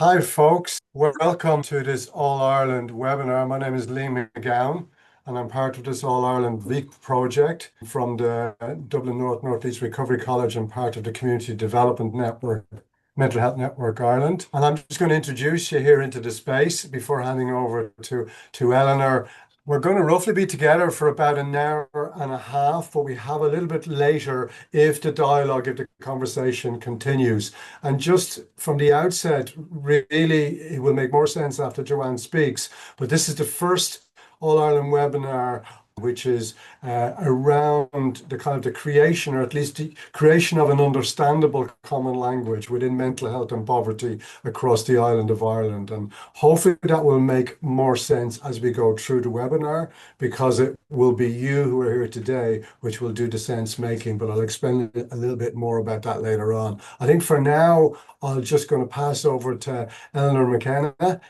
Hi, folks. Welcome to this All Ireland webinar. My name is Liam McGowan, and I'm part of this All Ireland VEEP project from the Dublin North-Northeast Recovery College and part of the Community Development Network, Mental Health Network Ireland. And I'm just going to introduce you here into the space before handing over to Eleanor. We're going to roughly be together for about an hour and a half, but we have a little bit later if the dialogue, if the conversation continues. And just from the outset, really, it will make more sense after Joanne speaks, but this is the first All Ireland webinar which is around the kind of the creation, or at least the creation of an understandable common language within mental health and poverty across the island of Ireland. And hopefully that will make more sense as we go through the webinar, because it will be you who are here today which will do the sense making, but I'll explain a little bit more about that later on. I think for now, I'm just going to pass over to Eleanor McKenna.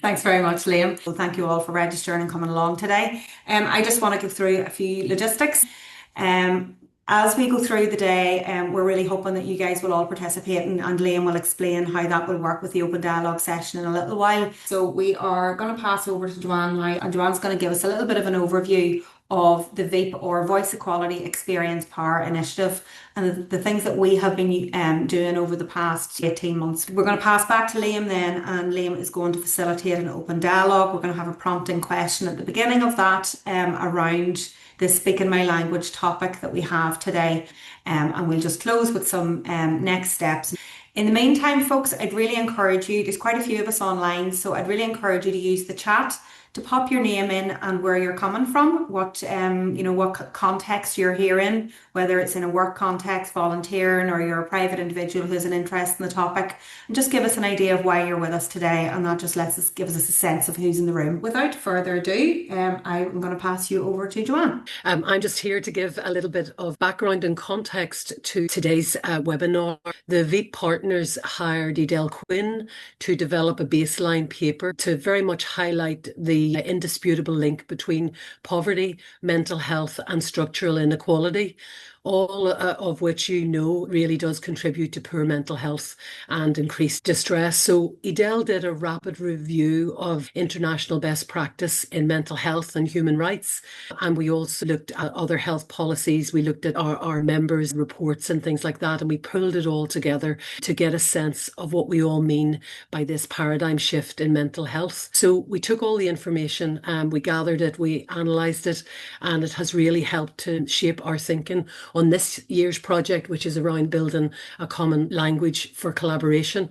Thanks very much, Liam. Well, thank you all for registering and coming along today. I just want to go through a few logistics. As we go through the day, we're really hoping that you guys will all participate, and Liam will explain how that will work with the open dialogue session in a little while. So we are going to pass over to Joanne now, and Joanne's going to give us a little bit of an overview of the VEEP, or Voice Equality Experience Power Initiative, and the things that we have been doing over the past 18 months. We're going to pass back to Liam then, and Liam is going to facilitate an open dialogue. We're going to have a prompting question at the beginning of that around the Speaking My Language topic that we have today, and we'll just close with some next steps. In the meantime, folks, I'd really encourage you, there's quite a few of us online, so I'd really encourage you to use the chat to pop your name in and where you're coming from, what what context you're here in, whether it's in a work context, volunteering, or you're a private individual who has an interest in the topic, and just give us an idea of why you're with us today, and that just gives us a sense of who's in the room. Without further ado, I'm going to pass you over to Joanne. I'm just here to give a little bit of background and context to today's webinar. The VEEP partners hired Edel Quinn to develop a baseline paper to very much highlight the indisputable link between poverty, mental health, and structural inequality, all of which really does contribute to poor mental health and increased distress. So Edel did a rapid review of international best practice in mental health and human rights, and we also looked at other health policies. We looked at our members' reports and things like that, and we pulled it all together to get a sense of what we all mean by this paradigm shift in mental health. So we took all the information and we gathered it, we analysed it, and it has really helped to shape our thinking on this year's project, which is around building a common language for collaboration.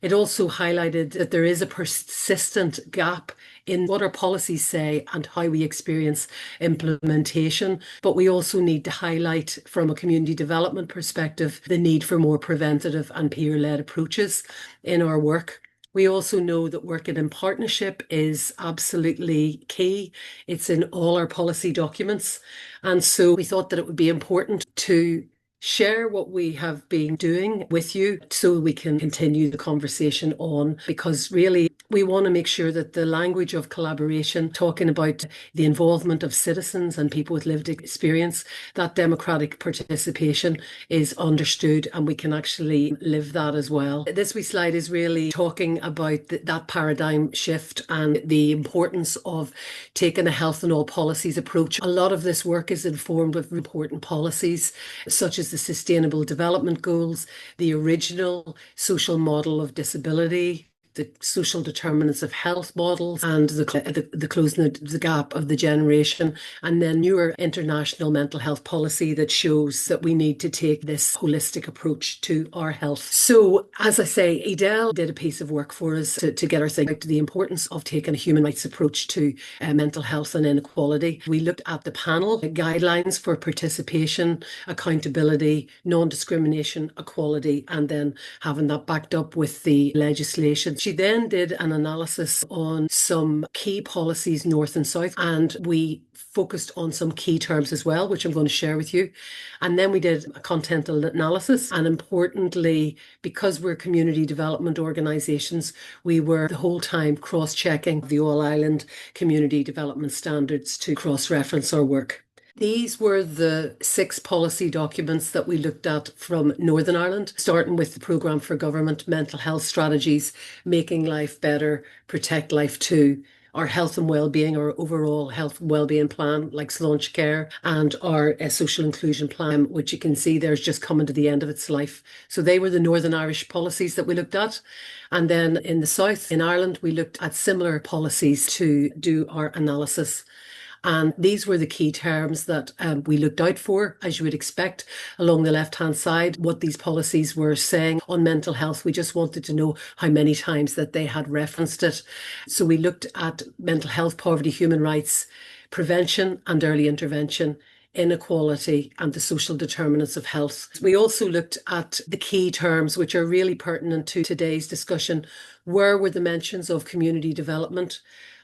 It also highlighted that there is a persistent gap in what our policies say and how we experience implementation. But we also need to highlight, from a community development perspective, the need for more preventative and peer-led approaches in our work. We also know that working in partnership is absolutely key. It's in all our policy documents. And so we thought that it would be important to share what we have been doing with you so we can continue the conversation on, because really we want to make sure that the language of collaboration, talking about the involvement of citizens and people with lived experience, that democratic participation is understood and we can actually live that as well. This wee slide is really talking about that paradigm shift and the importance of taking a health and all policies approach. A lot of this work is informed with important policies such as the Sustainable Development Goals, the original social model of disability, the social determinants of health models, and the closing the gap of the generation, and then newer international mental health policy that shows that we need to take this holistic approach to our health. So, as I say, Edel did a piece of work for us to get our thinking about the importance of taking a human rights approach to mental health and inequality. We looked at the panel guidelines for participation, accountability, non-discrimination, equality, and then having that backed up with the legislation. She then did an analysis on some key policies north and south, and we focused on some key terms as well, which I'm going to share with you. And then we did a content analysis, and importantly, because we're community development organisations, we were the whole time cross-checking the All Ireland Community Development Standards to cross-reference our work. These were the 6 policy documents that we looked at from Northern Ireland, starting with the Programme for Government Mental Health Strategies, Making Life Better, Protect Life Too, our health and wellbeing, our overall health and wellbeing plan, like Launch Care, and our social inclusion plan, which you can see there's just coming to the end of its life. So they were the Northern Irish policies that we looked at. And then in the South, in Ireland, we looked at similar policies to do our analysis. And these were the key terms that we looked out for, as you would expect, along the left-hand side, what these policies were saying on mental health. We just wanted to know how many times that they had referenced it. So we looked at mental health, poverty, human rights, prevention and early intervention, inequality and the social determinants of health. We also looked at the key terms which are really pertinent to today's discussion. Where were the mentions of community development?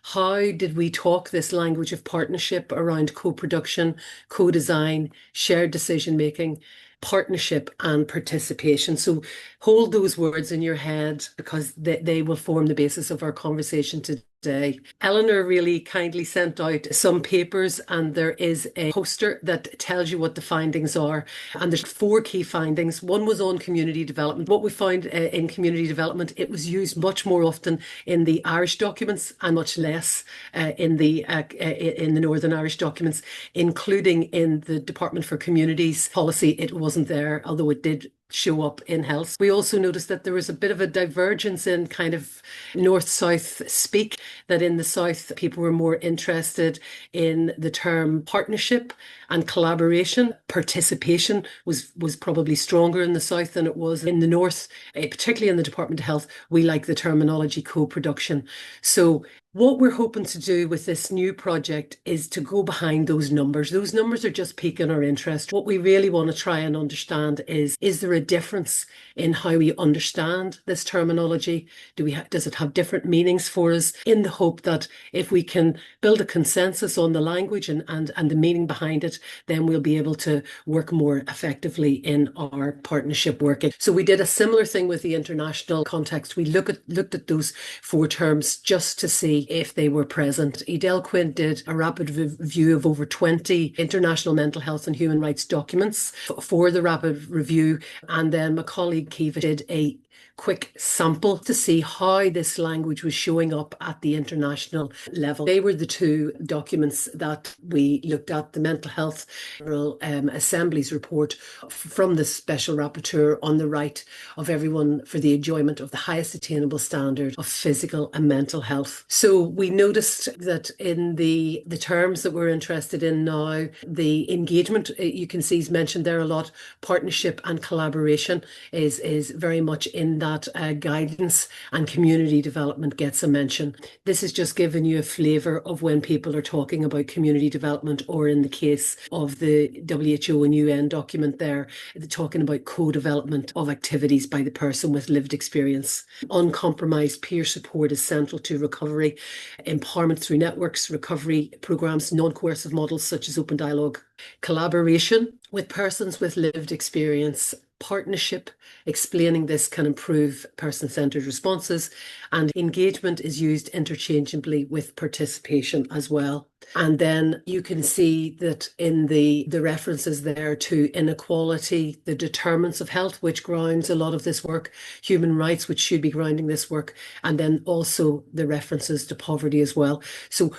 How did we talk this language of partnership around co-production, co-design, shared decision-making, partnership and participation? So hold those words in your head because they will form the basis of our conversation today. Eleanor really kindly sent out some papers, and there is a poster that tells you what the findings are. And there's 4 key findings. One was on community development. What we found in community development, it was used much more often in the Irish documents and much less in the Northern Irish documents, including in the Department for Communities policy. It wasn't there, although it did show up in health. We also noticed that there was a bit of a divergence in kind of north-south speak, that in the south people were more interested in the term partnership and collaboration. Participation was probably stronger in the south than it was in the north, particularly in the Department of Health. We like the terminology co-production. So what we're hoping to do with this new project is to go behind those numbers. Those numbers are just piquing our interest. What we really want to try and understand is there a difference in how we understand this terminology? Does it have different meanings for us, in the hope that if we can build a consensus on the language and the meaning behind it, then we'll be able to work more effectively in our partnership working. So we did a similar thing with the international context. We looked at those 4 terms just to see if they were present. Edel Quinn did a rapid review of over 20 international mental health and human rights documents for the rapid review, and then my colleague Kiva did a quick sample to see how this language was showing up at the international level. They were the 2 documents that we looked at: the Mental Health General Assembly's report from the Special Rapporteur on the right of everyone for the enjoyment of the highest attainable standard of physical and mental health. So we noticed that in the terms that we're interested in now, the engagement, you can see is mentioned there a lot. Partnership and collaboration is very much in that guidance, and community development gets a mention. This is just giving you a flavour of when people are talking about community development, or in the case of the WHO and UN document there, they're talking about co-development of activities by the person with lived experience. Uncompromised peer support is central to recovery. Empowerment through networks, recovery programmes, non-coercive models such as open dialogue. Collaboration with persons with lived experience. Partnership, explaining this can improve person-centered responses, and engagement is used interchangeably with participation as well. And then you can see that in the references there to inequality, the determinants of health, which grounds a lot of this work, human rights, which should be grounding this work, and then also the references to poverty as well. So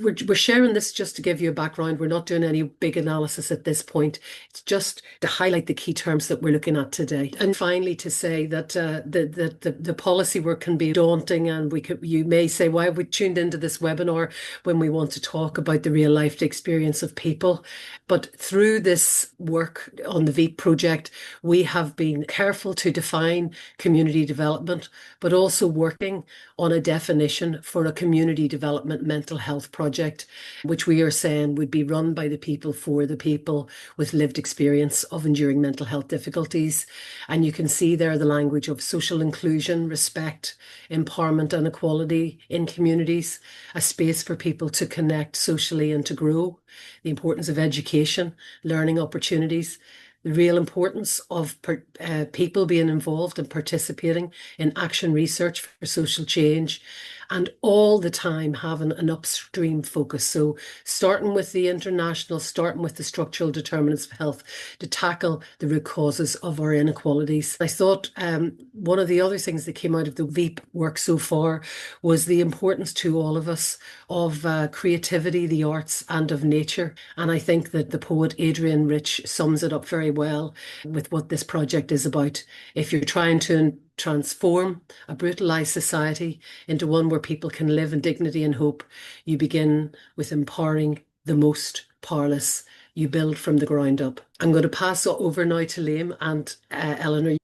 we're sharing this just to give you a background. We're not doing any big analysis at this point. It's just to highlight the key terms that we're looking at today. And finally, to say that the policy work can be daunting, and you may say, why have we tuned into this webinar when we want to talk about the real life experience of people? But through this work on the VEEP project, we have been careful to define community development, but also working on a definition for a community development mental health project, which we are saying would be run by the people for the people with lived experience of enduring mental health difficulties. And you can see there the language of social inclusion, respect, empowerment and equality in communities, a space for people to connect socially and to grow, the importance of education, learning opportunities, the real importance of people being involved and participating in action research for social change, and all the time having an upstream focus. So starting with the international, starting with the structural determinants of health to tackle the root causes of our inequalities. I thought one of the other things that came out of the VEEP work so far was the importance to all of us of creativity, the arts, and of nature. And I think that the poet Adrian Rich sums it up very well with what this project is about. If you're trying to transform a brutalized society into one where people can live in dignity and hope, you begin with empowering the most powerless. You build from the ground up. I'm going to pass over now to Liam and Eleanor.